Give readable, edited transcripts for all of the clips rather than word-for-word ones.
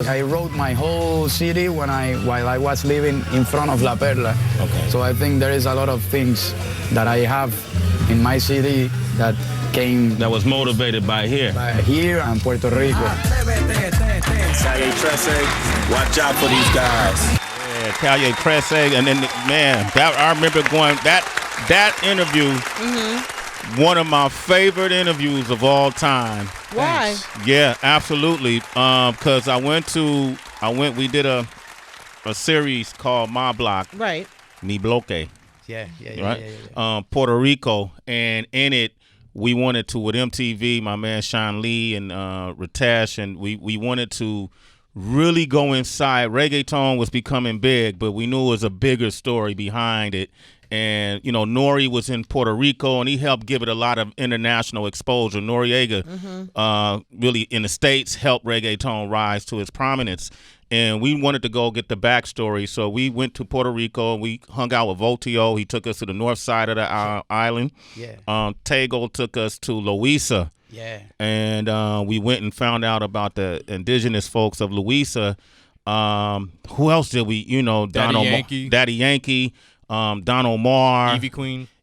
I wrote my whole CD while I was living in front of La Perla. Okay. So I think there is a lot of things that I have in my CD that came That was motivated by here. by here and Puerto Rico. Kanye Tresse, watch out for these guys. Yeah, Kanye Tresse, and then man, that I remember going that interview. One of my favorite interviews of all time. Why? Yeah, absolutely. Because we did a series called My Block. Right. Mi Bloque. Yeah. Right? Puerto Rico. And in it, we wanted to, with MTV, my man Sean Lee and Ritesh, and we wanted to really go inside. Reggaeton was becoming big, but we knew it was a bigger story behind it. And, you know, Nori was in Puerto Rico, and he helped give it a lot of international exposure. Noriega, really, in the States, helped reggaeton rise to its prominence. And we wanted to go get the backstory, so we went to Puerto Rico. We hung out with Voltio. He took us to the north side of the island. Yeah. Tego took us to Louisa. Yeah. And we went and found out about the indigenous folks of Louisa. Who else did we, you know, Daddy Yankee. Don Omar,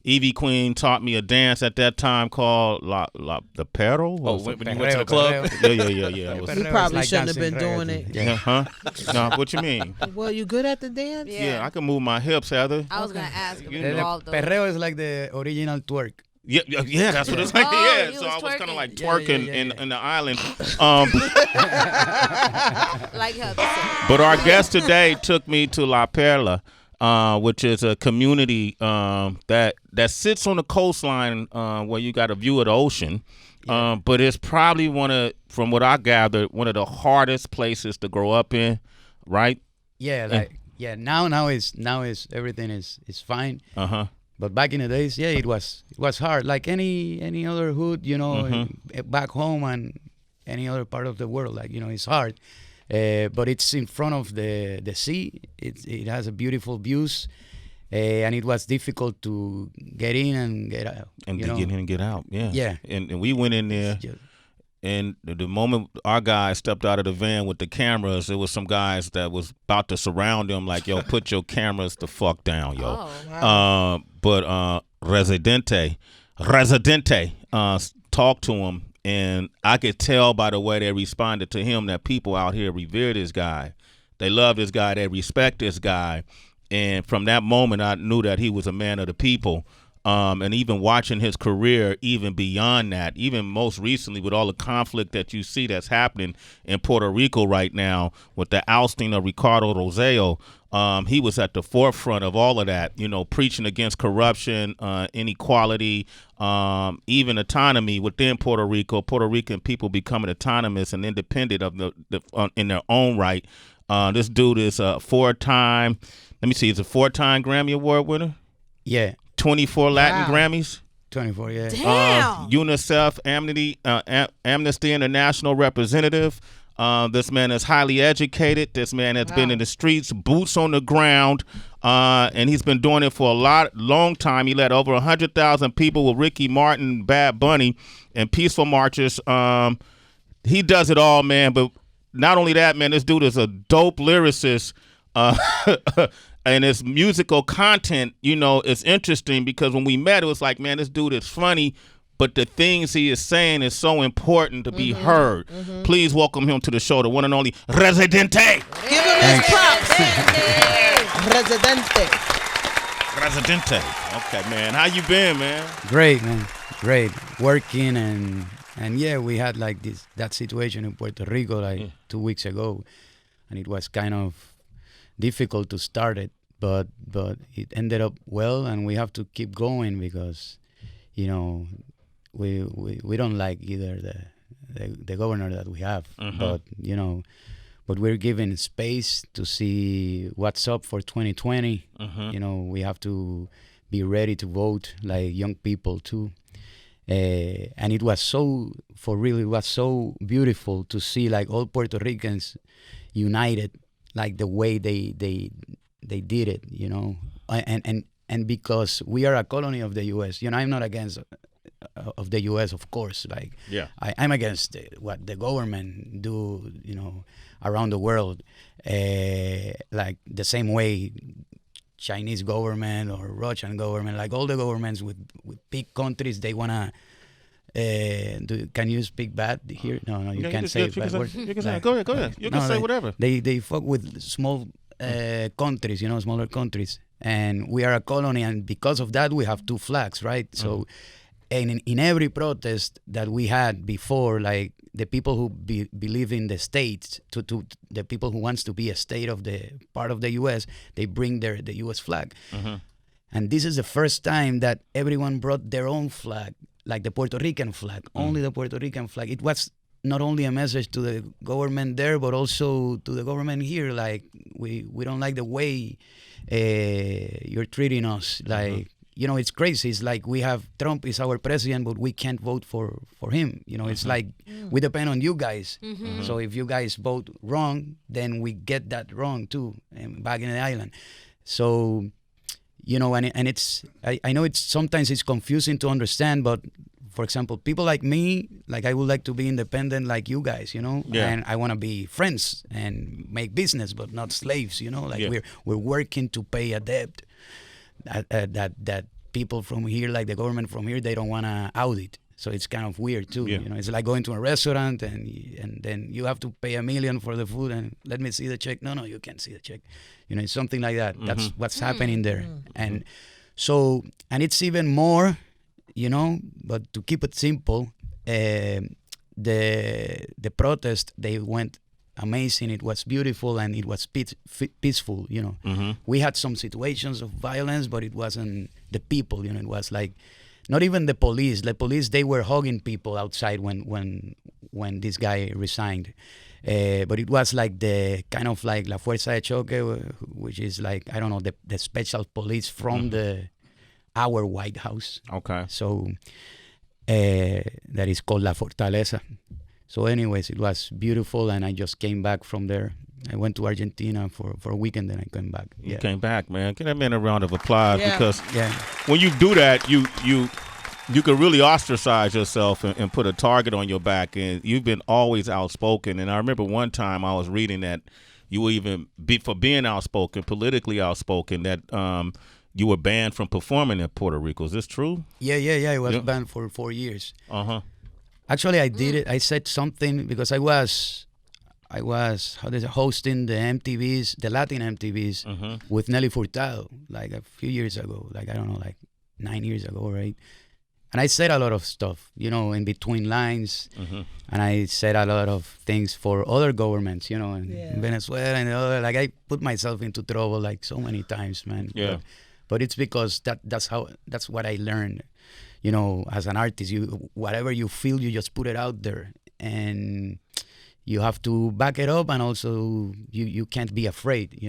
Evie Queen taught me a dance at that time called the Perro. Oh, when you went to the club? Yeah. You probably shouldn't have been doing it. Yeah, huh? No, what you mean? Well, you good at the dance? Yeah, I can move my hips, Heather. I was gonna ask him. Perreo is like the original twerk. Yeah, that's what it's like. Oh, Yeah, you so was I was kind of twerking. like twerking in the island. Like Heather said. But our guest today took me to La Perla. Which is a community that sits on the coastline where you got a view of the ocean. But it's probably from what I gathered, one of the hardest places to grow up in, right? Yeah, now is everything is fine. But back in the days, it was hard, like any other hood, you know, back home and any other part of the world, like, you know, it's hard. But it's in front of the sea. It has a beautiful views, and it was difficult to get in and get out. And to get in and get out, yeah. Yeah. And we went in there, and the moment our guys stepped out of the van with the cameras, there was some guys that was about to surround them, like, yo, put your cameras the fuck down, yo. Oh, wow. But Residente talked to him. And I could tell by the way they responded to him that people out here revere this guy. They love this guy. They respect this guy. And from that moment, I knew that he was a man of the people. And even watching his career, even beyond that, even most recently with all the conflict that you see that's happening in Puerto Rico right now with the ousting of Ricardo Rossello, he was at the forefront of all of that, you know, preaching against corruption, inequality, even autonomy within Puerto Rico, Puerto Rican people becoming autonomous and independent of in their own right. This dude is a four-time Grammy Award winner. Yeah. 24 Latin Grammys. 24, yeah. Damn. UNICEF, Amnesty International representative. This man is highly educated. This man has been in the streets, boots on the ground, and he's been doing it for a long time. He led over 100,000 people with Ricky Martin, Bad Bunny, and peaceful marches. He does it all, man. But not only that, man, this dude is a dope lyricist. And his musical content, you know, is interesting because when we met, it was like, man, this dude is funny, but the things he is saying is so important to be heard. Please welcome him to the show, the one and only Residente. Give him his props. Residente. Okay, man. How you been, man? Great, man. Great. Working and yeah, we had like that situation in Puerto Rico like 2 weeks ago, and it was kind of difficult to start it, but it ended up well, and we have to keep going because, you know, we don't like either the governor that we have, but you know, but we're given space to see what's up for 2020. You know, we have to be ready to vote like young people too. And it was so beautiful to see like all Puerto Ricans united, like the way they did it, you know, and because we are a colony of the U.S. You know, I'm not against of the U.S. Of course, like Yeah. I'm against what the government do, around the world, like the same way Chinese government or Russian government, like all the governments with big countries, they wanna. Can you speak bad here? No, you can't say bad words. You can say. Go ahead. You can say whatever. They fuck with small countries, smaller countries, and we are a colony, and because of that, we have two flags, right? So, and in every protest that we had before, like the people who believe in the states, to the people who wants to be a state of the part of the U.S., they bring the U.S. flag, and this is the first time that everyone brought their own flag. Like the Puerto Rican flag, only the Puerto Rican flag. It was not only a message to the government there, but also to the government here. Like we don't like the way you're treating us. Like it's crazy. It's like we have Trump is our president, but we can't vote for him. It's like we depend on you guys. So if you guys vote wrong, then we get that wrong too, back in the island. So. And it's I know it's sometimes it's confusing to understand, but for example, people like me, like I would like to be independent like you guys, and I want to be friends and make business, but not slaves, like we're working to pay a debt that people from here, like the government from here, they don't want to audit. So it's kind of weird too. It's like going to a restaurant and then you have to pay $1 million for the food and let me see the check. No, you can't see the check. It's something like that. That's what's happening there. And so, and it's even more, but to keep it simple, the protest, they went amazing. It was beautiful and it was peaceful, We had some situations of violence, but it wasn't the people, it was like, not even the police. The police, they were hugging people outside when this guy resigned. But it was like the kind of like La Fuerza de Choque, which is like, I don't know, the special police from our White House. Okay. So that is called La Fortaleza. So anyways, it was beautiful, and I just came back from there. I went to Argentina for a weekend, then I came back. You came back, man. Give that man a round of applause because Yeah. when you do that, you can really ostracize yourself and put a target on your back. And you've been always outspoken. And I remember one time I was reading that you were even for being outspoken, politically outspoken, that you were banned from performing in Puerto Rico. Is this true? Yeah. I was banned for 4 years. Actually, I did it. I said something because I was hosting the Latin MTVs with Nelly Furtado like a few years ago, like I don't know, like 9 years ago, right? And I said a lot of stuff, in between lines, and I said a lot of things for other governments, in Venezuela and other. Like I put myself into trouble like so many times, man. Yeah. But it's because that's what I learned, as an artist. Whatever you feel, you just put it out there, and you have to back it up, and also you can't be afraid,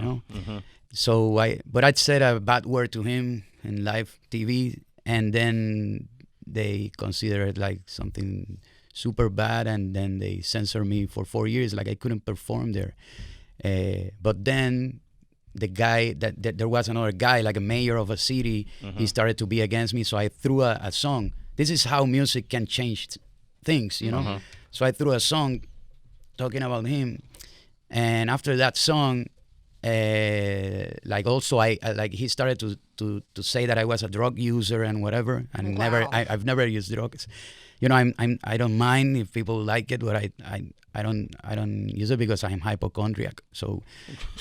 So I'd said a bad word to him in live TV, and then they consider it like something super bad, and then they censor me for 4 years, like I couldn't perform there. But then the guy that there was another guy, like a mayor of a city, he started to be against me, so I threw a song. This is how music can change things, So I threw a song talking about him, and after that song, like also I like he started to say that I was a drug user and whatever, and I've never used drugs. I don't mind if people like it, but I don't use it because I'm hypochondriac. So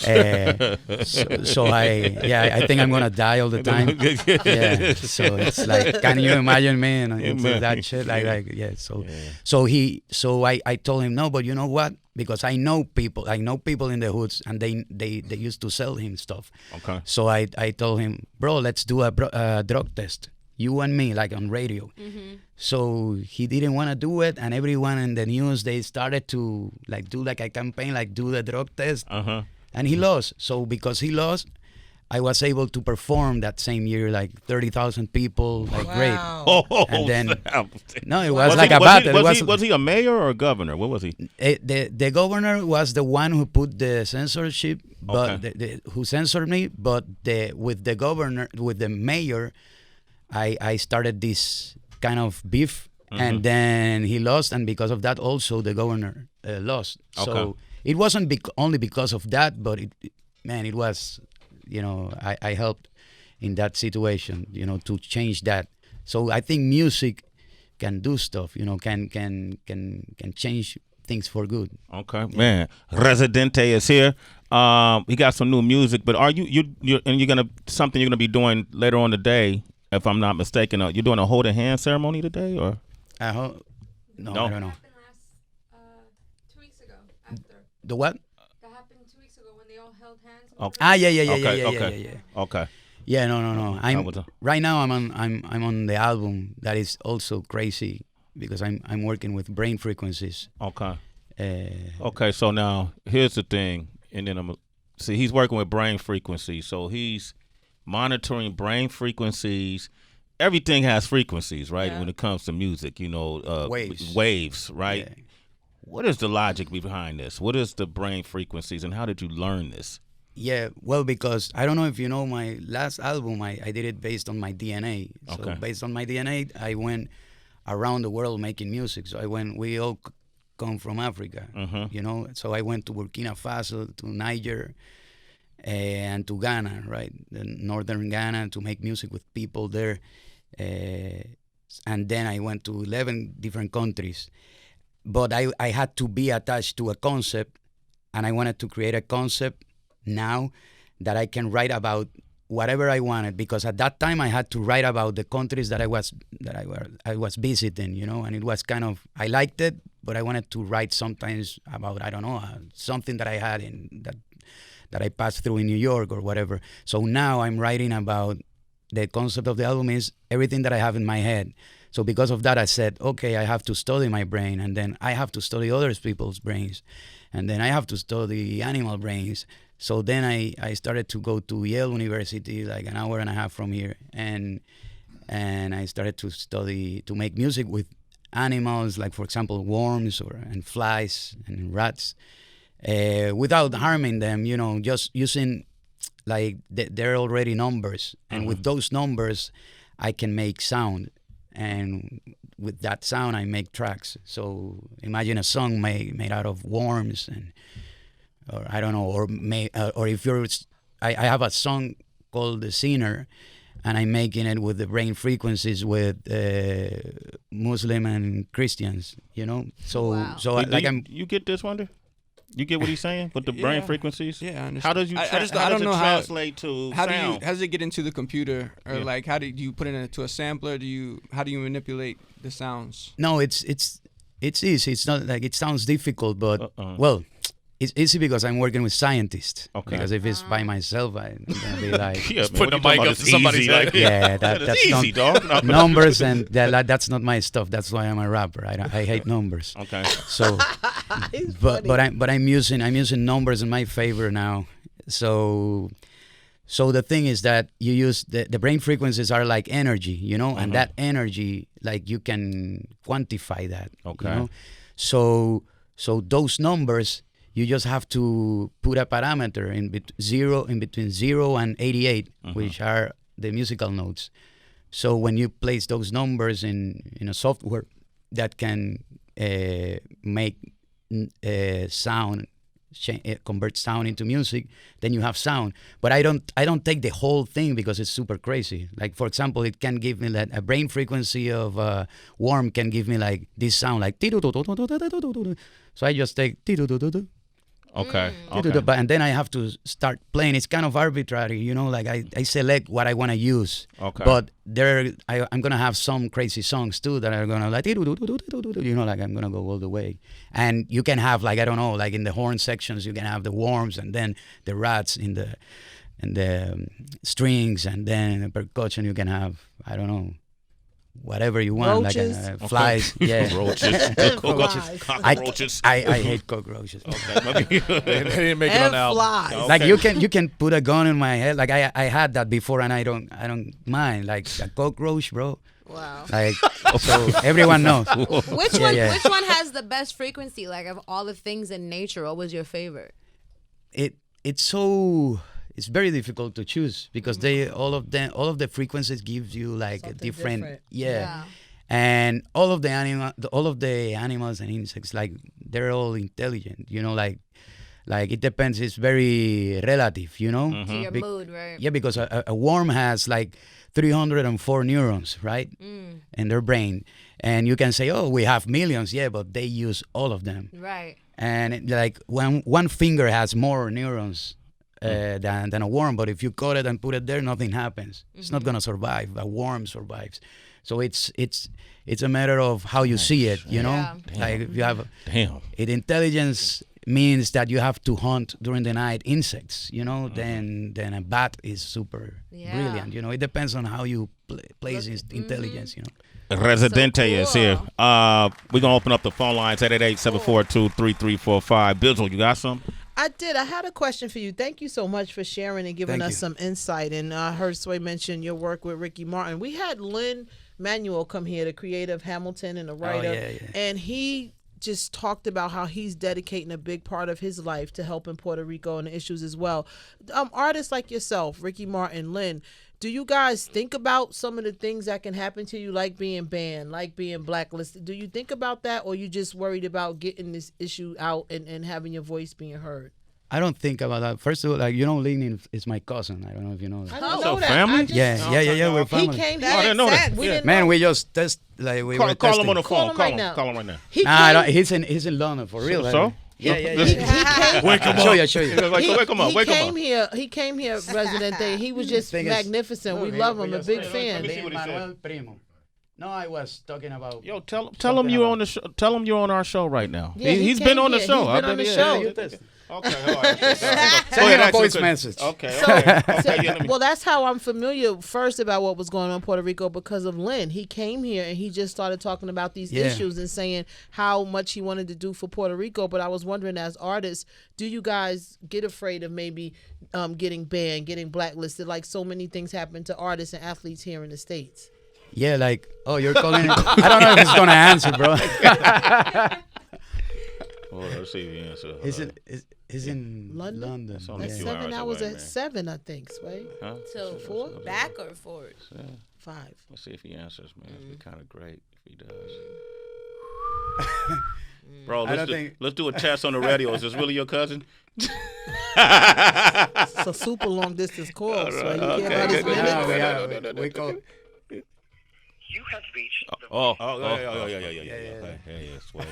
I think I'm gonna die all the time. Yeah. So it's like, can you imagine me? That shit. So I told him no, but you know what? Because I know people in the hoods, and they used to sell him stuff. Okay. So I told him, bro, let's do a drug test. You and me, like on radio. So he didn't want to do it, and everyone in the news, they started to like do like a campaign, like do the drug test, and he lost. So because he lost, I was able to perform that same year, like 30,000 people, like great. And then no, it was like a battle. Was he a mayor or a governor? What was he? The governor was the one who put the censorship, but who censored me. But with the mayor, I started this kind of beef, and then he lost, and because of that, also the governor lost. Okay. So it wasn't only because of that, but it was, I helped in that situation, to change that. So I think music can do stuff, can change things for good. Okay, man. Residente is here. He got some new music, but are you're gonna be doing later on today, if I'm not mistaken. You're doing a hold a hand ceremony today, or? No, I don't know. Happened last 2 weeks ago. After The what? that happened 2 weeks ago when they all held hands. Okay. Yeah. Okay. Yeah, no. Right now I'm on the album that is also crazy because I'm working with brain frequencies. Okay. Okay, so now here's the thing, and then he's working with brain frequencies, so he's monitoring brain frequencies. Everything has frequencies, right? Yeah. When it comes to music, waves, right? Yeah. What is the logic behind this? What is the brain frequencies, and how did you learn this? Yeah, well, because I don't know if you know my last album, I did it based on my DNA. So Okay. based on my DNA, I went around the world making music. So we all come from Africa, So I went to Burkina Faso, to Niger, and to Ghana, right? The northern Ghana, to make music with people there. And then I went to 11 different countries. But I had to be attached to a concept, and I wanted to create a concept now that I can write about whatever I wanted, because at that time I had to write about the countries that I was visiting, and it was kind of, I liked it, but I wanted to write sometimes about, I don't know, something that I had that I passed through in New York or whatever. So now I'm writing about, the concept of the album is everything that I have in my head. So because of that, I said, okay, I have to study my brain, and then I have to study other people's brains, and then I have to study animal brains. So then I started to go to Yale University, like an hour and a half from here, and I started to make music with animals, like, for example, worms and flies and rats, without harming them, just using, like, they're already numbers, and with those numbers I can make sound, and with that sound I make tracks. So imagine a song made out of worms, or I don't know, or if I have a song called The Sinner, and I'm making it with the brain frequencies with Muslim and Christians, So Wow. so You get this, Wonder? You get what he's saying with the brain frequencies? Yeah, I understand. How does I don't know how translate to how sound? how does it get into the computer, or like how do you put it into a sampler? How do you manipulate the sounds? No, it's easy. It's not like it sounds difficult, but well, it's easy because I'm working with scientists. Okay. Because if it's by myself, I'm gonna be like, Yeah, put the mic up to somebody's head. yeah, that's easy, dog. No. numbers, and that's not my stuff. That's why I'm a rapper. I hate numbers. Okay. So, but I'm using numbers in my favor now. So the thing is that you use the brain frequencies are like energy, and that energy, like, you can quantify that. Okay. So those numbers, you just have to put a parameter in between 0 and 88, which are the musical notes. So when you place those numbers in a software that can make sound, convert sound into music, then you have sound. But I don't take the whole thing because it's super crazy. Like, for example, it can give me like a brain frequency of worm can give me like this sound, like, so I just take, Okay. and then I have to start playing. It's kind of arbitrary, like I select what I want to use. Okay. But I'm going to have some crazy songs too that are going to like, like I'm going to go all the way. And you can have, like, I don't know, like in the horn sections, you can have the worms, and then the rats in the strings, and then in the percussion you can have, I don't know, whatever you want, Roaches? like flies, yeah. Roaches. Cockroaches. I hate cockroaches. Okay. They didn't make it on And the album. flies. Okay. Like you can put a gun in my head. Like I had that before, and I don't mind. Like a cockroach, bro. Wow. Like, so everyone knows. Which Yeah, one? yeah. Which one has the best frequency? Like, of all the things in nature, what was your favorite? It's very difficult to choose because all of the frequencies gives you like a Something different, different. yeah. and all of the animals and insects, like they're all intelligent. Like it depends. It's very relative. To your mood, right? Yeah, because a worm has like 304 neurons, right, in their brain, and you can say, oh, we have millions, yeah, but they use all of them, Right. and like one finger has more neurons than a worm, but if you cut it and put it there, nothing happens. It's not gonna survive. A worm survives. So it's a matter of how you see it, Yeah. Like if you have Damn. intelligence means that you have to hunt during the night insects, then a bat is super brilliant. It depends on how you place intelligence. Residente So is here. cool. We're gonna open up the phone lines 888-742-3345. Bizzle, you got some? I did. I had a question for you. Thank you so much for sharing and giving Thank us you. some insight. And I heard Sway mention your work with Ricky Martin. We had Lynn Manuel come here, the creator of Hamilton and the writer, yeah. and he just talked about how he's dedicating a big part of his life to helping Puerto Rico and the issues as well. Artists like yourself, Ricky Martin, Lynn, do you guys think about some of the things that can happen to you, like being banned, like being blacklisted? Do you think about that, or you just worried about getting this issue out and having your voice being heard? I don't think about that. First of all, like Lynn is my cousin. I don't know if you know that. I don't So know that. family? I just- Yeah, we're He family. came Oh, I here. didn't know that. We didn't Man, know. we just test like we were Call him on the testing. phone. Call him right now. Call him right now. He Nah, came- he's in London for real. So? Like, yeah. Wake him I'll up. show you. Wake him up. He came here, Residente. He was just Thing is- magnificent. We love him, a big fan. see what he said. Manuel Primo. No, I was talking about. Yo, tell him you're on the show. Tell him you're on our show right now. Yeah, He's came been on the here. show. He's been on the show. Okay, all right. Send him a voice message. Okay. So, Yeah, let me- well, that's how I'm familiar first about what was going on in Puerto Rico because of Lynn. He came here and he just started talking about these Yeah. issues and saying how much he wanted to do for Puerto Rico. But I was wondering, as artists, do you guys get afraid of maybe getting banned, getting blacklisted, like so many things happen to artists and athletes here in the States? Yeah, like, oh, you're calling. I don't know if he's gonna answer, bro. Well, let's see if he answers. He's in London? That's only That's a few 7 hours hours away, at man. 7, I think, Sway. Huh? So Four? back or forward? 5. Let's see if he answers, man. It'd be kind of great if he does. Bro, I don't think- let's do a test on the radio. Is this really your cousin? It's a super long distance call, Sway. You care about his minutes? We call. Yeah. Sway.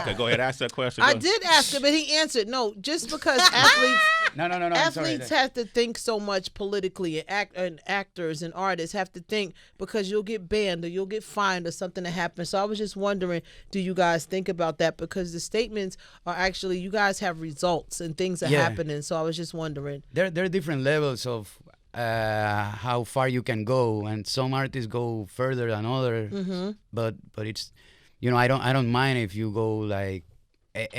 Okay, go ahead. Ask that question. I Go. did ask him, but he answered no. Just because athletes No. I'm sorry. athletes have to think so much politically, and actors and artists have to think because you'll get banned or you'll get fined or something to happen. So I was just wondering, do you guys think about that? Because the statements are actually, you guys have results and things are Yeah. happening. So I was just wondering. There are different levels of how far you can go, and some artists go further than others. But it's, I don't mind if you go like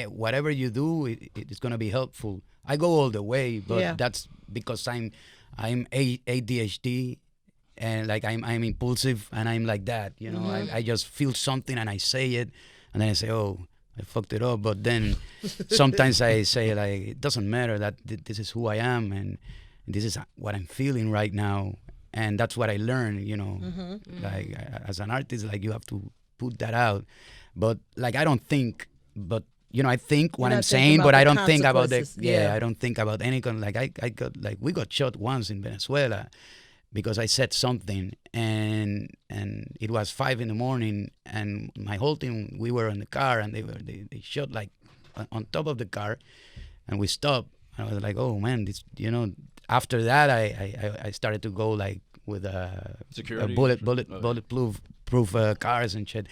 whatever you do, it's gonna be helpful. I go all the way, but Yeah. that's because I'm ADHD, and like I'm impulsive, and I'm like that. I just feel something and I say it, and then I say, oh, I fucked it up. But then sometimes I say like, it doesn't matter, that this is who I am, and this is what I'm feeling right now, and that's what I learned. Like as an artist, like you have to put that out. But like I don't think, but I think what You're I'm not thinking saying, about but the I don't think about the consequences. I don't think about any like I got like we got shot once in Venezuela because I said something, and it was 5 a.m, and my whole team, we were in the car, and they shot like on top of the car, and we stopped. I was like, oh man, this, after that I started to go like with Security? bulletproof cars and shit,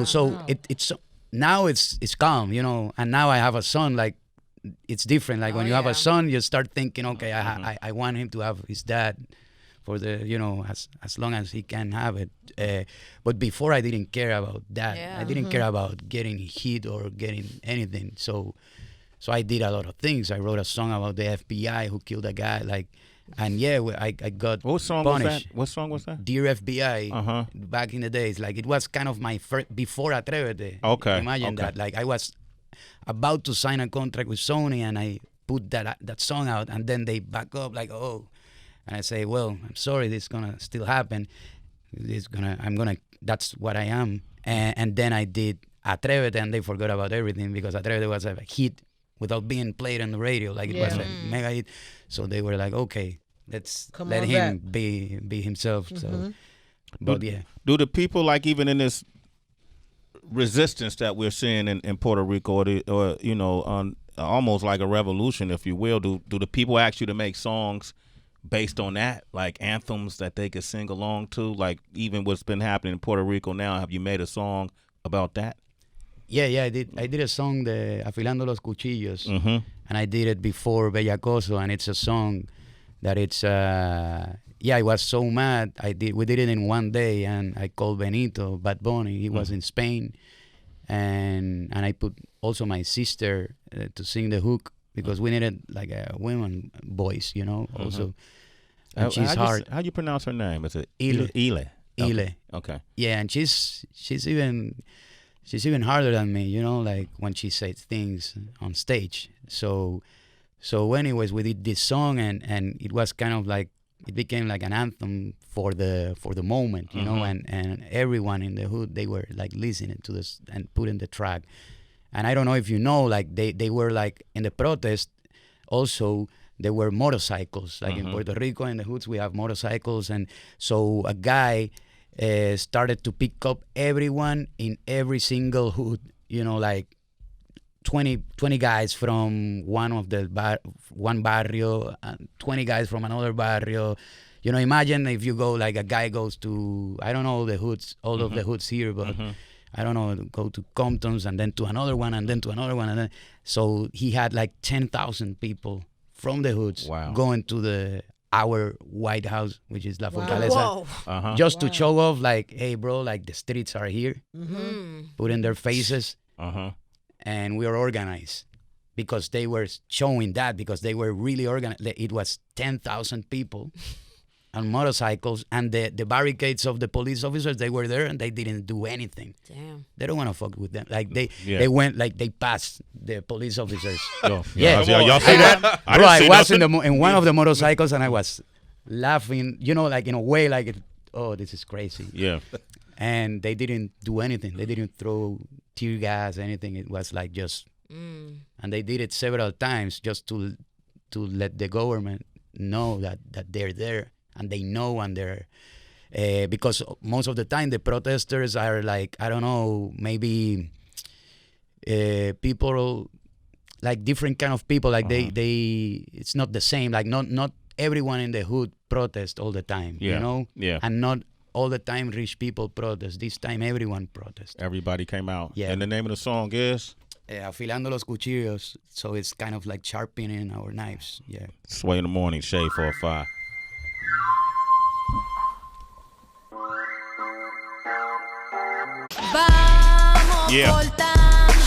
so it's now it's calm, and now I have a son. Like it's different. Like when you have a son, you start thinking, okay, I want him to have his dad for the as long as he can have it. But before I didn't care about that. Yeah. I didn't care about getting hit or getting anything. So I did a lot of things. I wrote a song about the FBI who killed a guy. Like, and yeah, I got What song punished. was that? What song was that? Dear FBI, Uh-huh. back in the days, like it was kind of my first before Atrévete. Okay, Imagine okay. that. Like I was about to sign a contract with Sony, and I put that song out, and then they back up like, oh, and I say, well, I'm sorry, this is gonna still happen. I'm gonna that's what I am. And then I did Atrévete, and they forgot about everything because Atrévete was a hit without being played on the radio. Like it was a mega hit. So they were like, okay, let's let him be himself. So, but do the people, like, even in this resistance that we're seeing in Puerto Rico, or you know, on almost like a revolution, if you will, do the people ask you to make songs based on that, like anthems that they could sing along to, like even what's been happening in Puerto Rico now? Have you made a song about that? Yeah, I did a song, the Afilando los Cuchillos, and I did it before Bellacoso, and it's a song that it's I was so mad. We did it in one day, and I called Benito, Bad Bunny. He was in Spain, and I put also my sister to sing the hook because we needed like a woman voice, you know. Also, and she's hard. How do you pronounce her name? Is it Ile? Ile. Okay. Yeah, and she's even harder than me, you know, like when she says things on stage. So anyways, we did this song, and it was kind of like, it became like an anthem for the moment, you know, and everyone in the hood, they were like listening to this and putting the track. And I don't know if you know, like they were like in the protest also, there were motorcycles, like in Puerto Rico, in the hoods, we have motorcycles. And so a guy started to pick up everyone in every single hood, you know, like 20 guys from one barrio, 20 guys from another barrio. You know, imagine if you go, like a guy goes to, I don't know all the hoods, all of the hoods here, but I don't know, go to Compton's and then to another one and then to another one. And then, so he had like 10,000 people from the hoods going to our White House, which is La Fortaleza, just to show off, like, hey, bro, like the streets are here, put in their faces. And we are organized because they were showing that, because they were really organized. It was 10,000 people on motorcycles, and the barricades of the police officers, they were there and they didn't do anything. Damn. They don't want to fuck with them. Like they went, like they passed the police officers. Y'all see that? Bro, I was in one of the motorcycles and I was laughing, you know, like in a way, like, this is crazy. Yeah. And they didn't do anything. They didn't throw tear gas, anything. It was like just, and they did it several times just to let the government know that they're there, and they know, and they're, because most of the time the protesters are like, I don't know, maybe people, like different kind of people, like they it's not the same, like not everyone in the hood protest all the time, you know? Yeah. And not all the time rich people protest. This time everyone protest. Everybody came out. Yeah. And the name of the song is? Afilando los Cuchillos. So it's kind of like sharpening our knives. Yeah. Sway in the morning, Shade 405.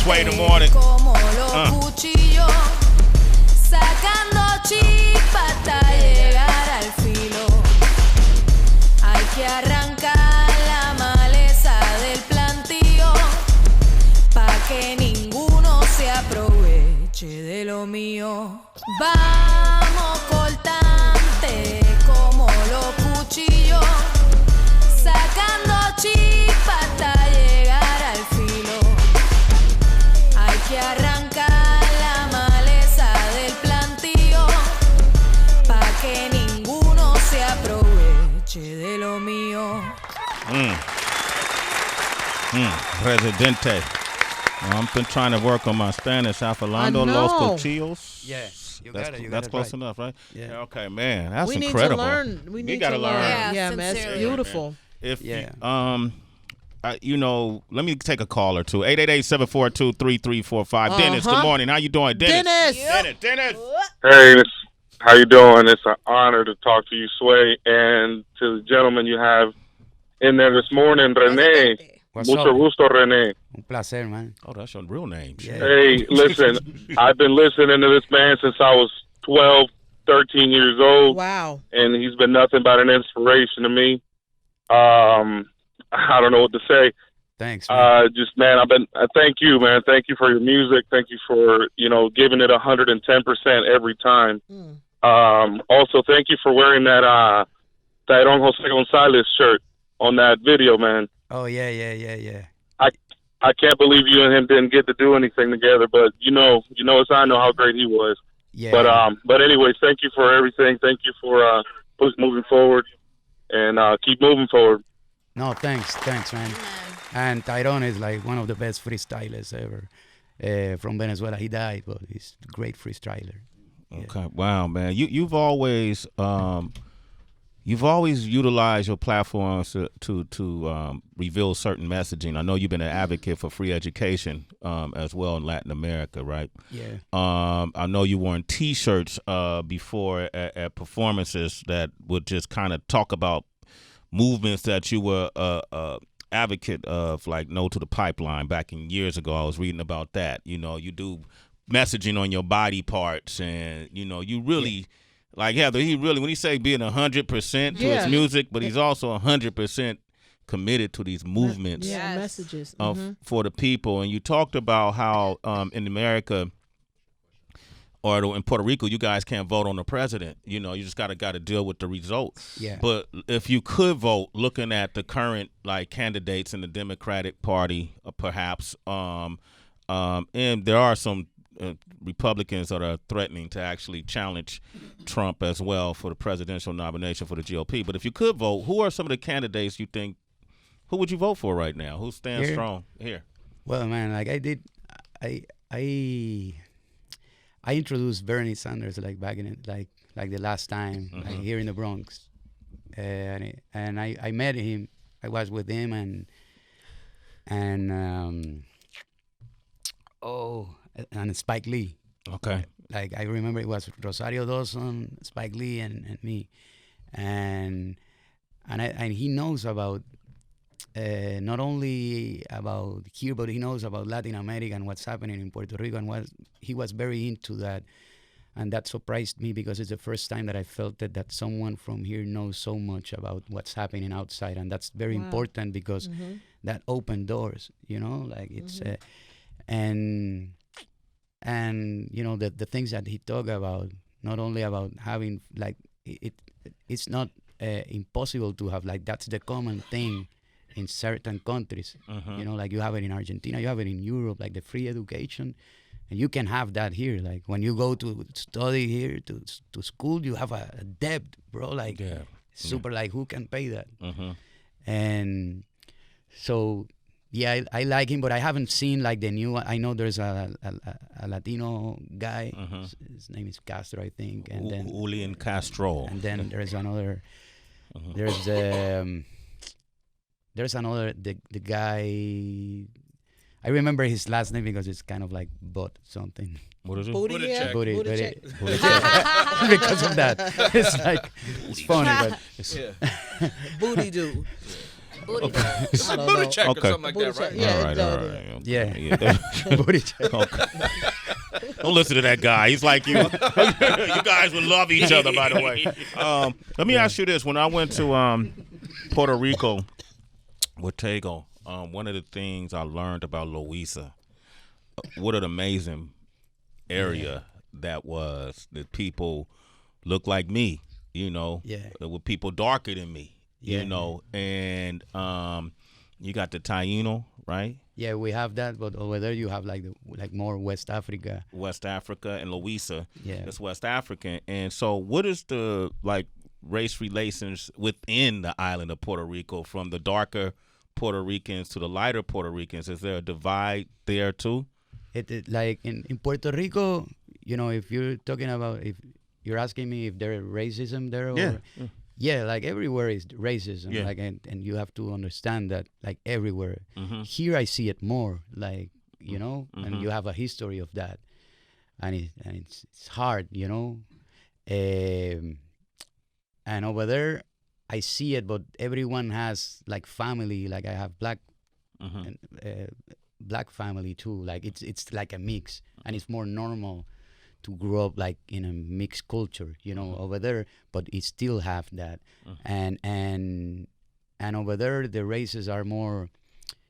Sway in the morning. Sacando chispa hasta llegar al filo. Hay que arrancar la maleza del plantío pa' que ninguno se aproveche de lo mío. Vamos cortante como los cuchillos, sacando chispa hasta llegar al filo. Hay que arrancar la maleza del plantío pa' que ninguno se aproveche de lo mío. Residente. I've been trying to work on my Spanish. Afilando los Cuchillos. Yeah. That's close enough, right? Yeah. Okay, man. That's we incredible. We need to learn. Yeah, man. It's beautiful. If you know, let me take a call or two. 888-742-3345. Dennis, good morning. How you doing, Dennis? Dennis. Hey, how you doing? It's an honor to talk to you, Sway, and to the gentleman you have in there this morning, Rene. Mucho gusto, Rene. Un placer, man. Oh, that's your real name. Yeah. Hey, listen, I've been listening to this man since I was 12, 13 years old. Wow. And he's been nothing but an inspiration to me. I don't know what to say. Thanks, man. Thank you, man. Thank you for your music. Thank you for, giving it 110% every time. Also, thank you for wearing that Don Jose Gonzalez shirt on that video, man. Oh yeah. I I can't believe you and him didn't get to do anything together. But as I know how great he was. Yeah. But anyways, thank you for everything. Thank you for moving forward and keep moving forward. No, thanks, man. And Tyrone is like one of the best freestylers ever from Venezuela. He died, but he's a great freestyler. Okay, yeah. Wow, man, you've always utilized your platforms to reveal certain messaging. I know you've been an advocate for free education as well in Latin America, right? Yeah. I know you wore T-shirts before at performances that would just kind of talk about movements that you were advocate of, like No to the Pipeline back in years ago. I was reading about that. You do messaging on your body parts, and you really like Heather. He really, when he say being 100% to his music, but he's also 100% committed to these movements, messages for the people. And you talked about how in America or in Puerto Rico, you guys can't vote on the president. You just got to deal with the results. Yeah. But if you could vote, looking at the current candidates in the Democratic Party, perhaps, and there are some Republicans that are threatening to actually challenge Trump as well for the presidential nomination for the GOP. But if you could vote, who are some of the candidates you think? Who would you vote for right now? Who stands strong here? Well, man, like I did, I introduced Bernie Sanders back in the last time here in the Bronx, and I met him. I was with him and Spike Lee. Okay. I remember it was Rosario Dawson, Spike Lee, and me, and he knows about not only about here, but he knows about Latin America and what's happening in Puerto Rico, and he was very into that, and that surprised me because it's the first time that I felt that someone from here knows so much about what's happening outside, and that's very important because that opened doors, it's and the things that he talked about, not only about having it's not impossible to have that's the common thing in certain countries, you have it in Argentina, you have it in Europe, the free education, and you can have that here. When you go to study here to school, you have a debt, bro. Super. Who can pay that? And so, yeah, I like him, but I haven't seen the new. I know there's a Latino guy. His name is Castro, I think, and then Julian Castro. And then there's another. There's another, the guy, I remember his last name because it's kind of like Bot something. What is it? Booty check. Because of that. It's funny, but Booty dude. Booty Booty check or something like that, right? Yeah, all right. Yeah. Booty check. Okay. Don't listen to that guy. He's like you. You guys would love each other, by the way. Let me ask you this. When I went to Puerto Rico with Tego, one of the things I learned about Loíza, what an amazing area that was. That people look like me, with people darker than me, and you got the Taíno, right? Yeah, we have that, but over there you have more West Africa. West Africa and Loíza. Yeah, it's West African. And so, what is the race relations within the island of Puerto Rico, from the darker Puerto Ricans to the lighter Puerto Ricans? Is there a divide there too? In Puerto Rico, if you're talking about, if you're asking me if there's racism there, everywhere is racism. And you have to understand that everywhere. Here I see it more, and you have a history of that, and it's hard, and over there I see it, but everyone has family. I have black black family too. It's like a mix, and it's more normal to grow up in a mixed culture, over there. But it still have that, and over there the races are more.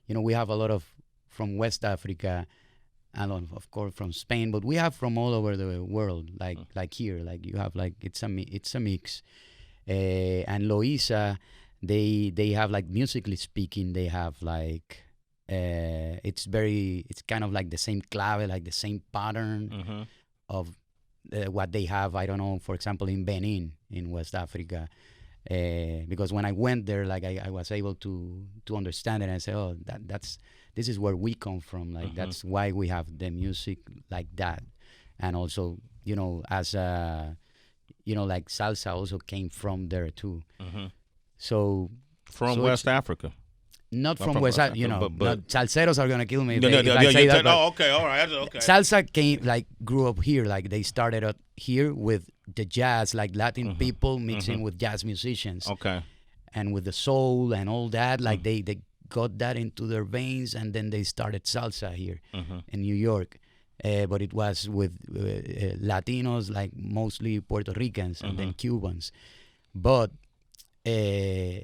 We have a lot of from West Africa, and of course from Spain, but we have from all over the world. Here, you have it's a mix. And Loíza, they have like musically speaking, they have like it's kind of like the same clave, like the same pattern of what they have. I don't know, for example, in Benin, in West Africa. Because when I went there, like I was able to understand it, and I said, oh, this is where we come from. Like that's why we have the music like that. And also, as like salsa also came from there too. So from West Africa. Not from West Africa, but salseros are gonna kill me. Okay, all right, okay. Salsa grew up here. Like they started out here with the jazz, like Latin people mixing with jazz musicians. Okay. And with the soul and all that, like they got that into their veins, and then they started salsa here in New York. But it was with Latinos, like mostly Puerto Ricans and then Cubans. But in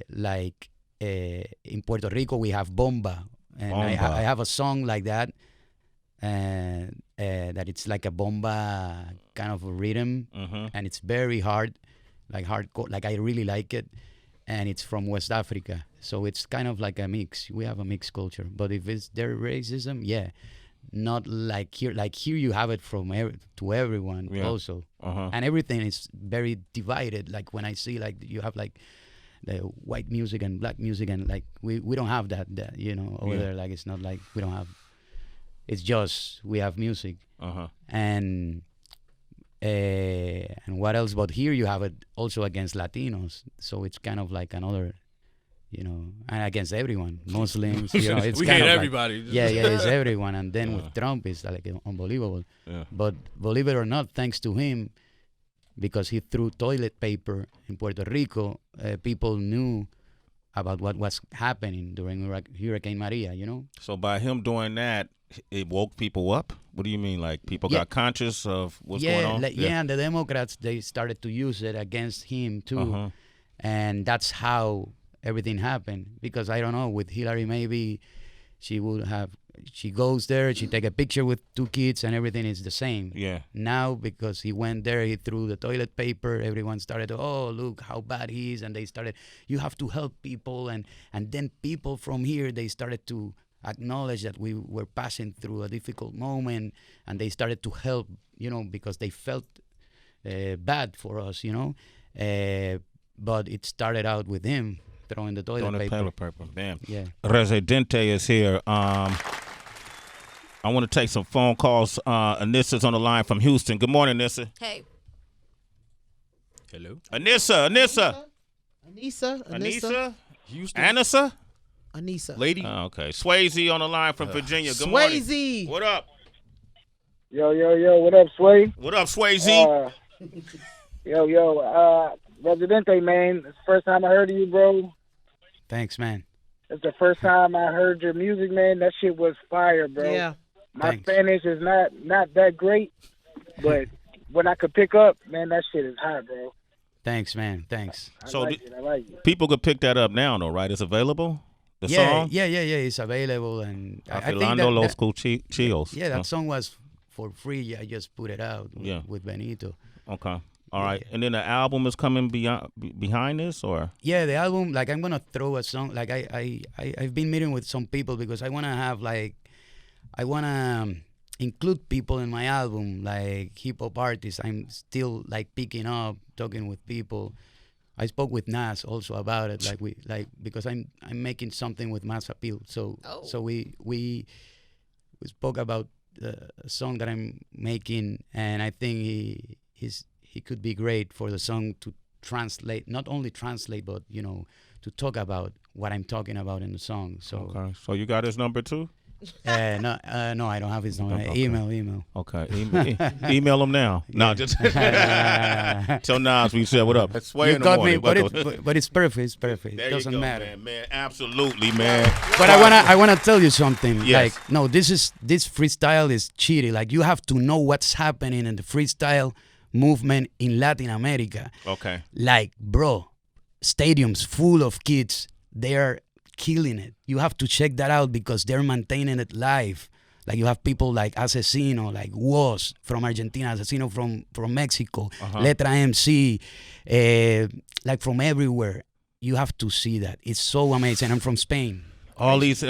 Puerto Rico, we have bomba, and I have a song like that, and that it's like a bomba kind of a rhythm, and it's very hard, like hardcore. Like I really like it, and it's from West Africa, so it's kind of like a mix. We have a mixed culture, but if it's their racism, not like here. Like here, you have it from to everyone also, and everything is very divided. Like when I see like you have like the white music and black music, and like we don't have that over there. Like it's not like we don't have. It's just we have music, and what else? But here you have it also against Latinos, so it's kind of like another, and against everyone, Muslims. It's we kind hate of everybody. Like, it's everyone. And then with Trump, it's like unbelievable. Yeah. But believe it or not, thanks to him, because he threw toilet paper in Puerto Rico, people knew about what was happening during Hurricane Maria, So by him doing that, it woke people up? What do you mean? Like people got conscious of what's going on? And the Democrats, they started to use it against him too. And that's how everything happened. Because I don't know, with Hillary, maybe she goes there, she take a picture with two kids, and everything is the same. Yeah. Now, because he went there, he threw the toilet paper, everyone started to, oh, look how bad he is, and they started, you have to help people, and then people from here, they started to acknowledge that we were passing through a difficult moment, and they started to help, because they felt bad for us, but it started out with him throwing the toilet paper. Man. Yeah. Residente is here. I want to take some phone calls. Anissa's on the line from Houston. Good morning, Anissa. Hey. Hello. Anissa. Houston. Anissa? Lady. Okay. Swayze on the line from Virginia. Good Swayze. morning. What up? Yo. What up, Sway? What up, Swayze? Residente, man. It's the first time I heard of you, bro. Thanks, man. It's the first time I heard your music, man. That shit was fire, bro. Yeah. My Spanish is not that great, but when I could pick up, man, that shit is hot, bro. Thanks, man. Thanks. I like it. People could pick that up now, though, right? It's available? The song? Yeah. It's available, and I think Afilando Los Cuchillos. Yeah, that song was for free. I just put it out with Benito. Okay. All right. And then the album is coming behind this, or? Yeah, the album, like I'm going to throw a song. Like I've been meeting with some people because I want to have I want to include people in my album, like hip hop artists. I'm still like picking up, talking with people. I spoke with Nas also about it, because I'm making something with mass appeal. So we spoke about the song that I'm making, and I think he could be great for the song to translate, not only translate, but to talk about what I'm talking about in the song. So okay. So you got his number too? No, I don't have his number. Okay. Email. Okay, email him now. No, just tell Nas we said what up. That's way you in the got morning. me, but it's perfect. It's perfect. There It doesn't you go, matter. man. Absolutely, man. But I wanna tell you something. Yes. Like, no, this freestyle is cheating. Like, you have to know what's happening in the freestyle movement in Latin America. Okay. Like, bro, stadiums full of kids. They are killing it. You have to check that out because they're maintaining it live. Like, you have people like Asesino, like Woz from Argentina, Asesino from Mexico, Letra MC, like from everywhere. you have to see that. It's so amazing. I'm from Spain. All these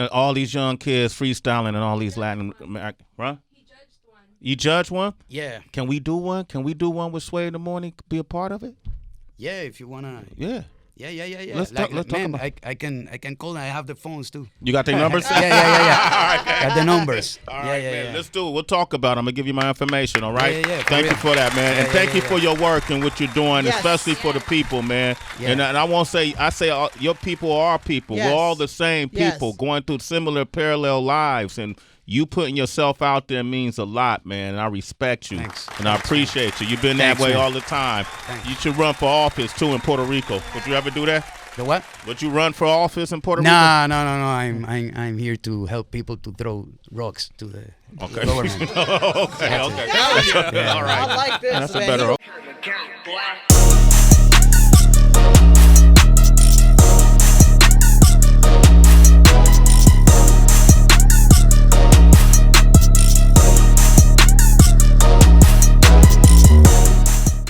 young kids freestyling and all these Latin American, right? You judged one? Yeah. Can we do one? Can we do one with Sway in the morning? Be a part of it? Yeah, if you wanna. Yeah. Yeah. Let's talk about. I can call. I have the phones too. You got their numbers? Yeah. All right, Got the numbers. All right, man. Let's do it. We'll talk about it. I'm gonna give you my information. All right. Yeah. Thank you for that, man, and thank you for your work and what you're doing, Yes. especially for the people, man. Yeah. And I won't say. I say your people are our people. Yes. We're all the same people Yes. going through similar parallel lives, and you putting yourself out there means a lot, man. And I respect you. Thanks. And I appreciate you. You've been that way man. all the time. Thanks. You should run for office too in Puerto Rico. Would you ever do that? The what? Would you run for office in Puerto Rico? No. I'm here to help people to throw rocks to the government. okay. Yeah. All right. I like this, That's a man. better.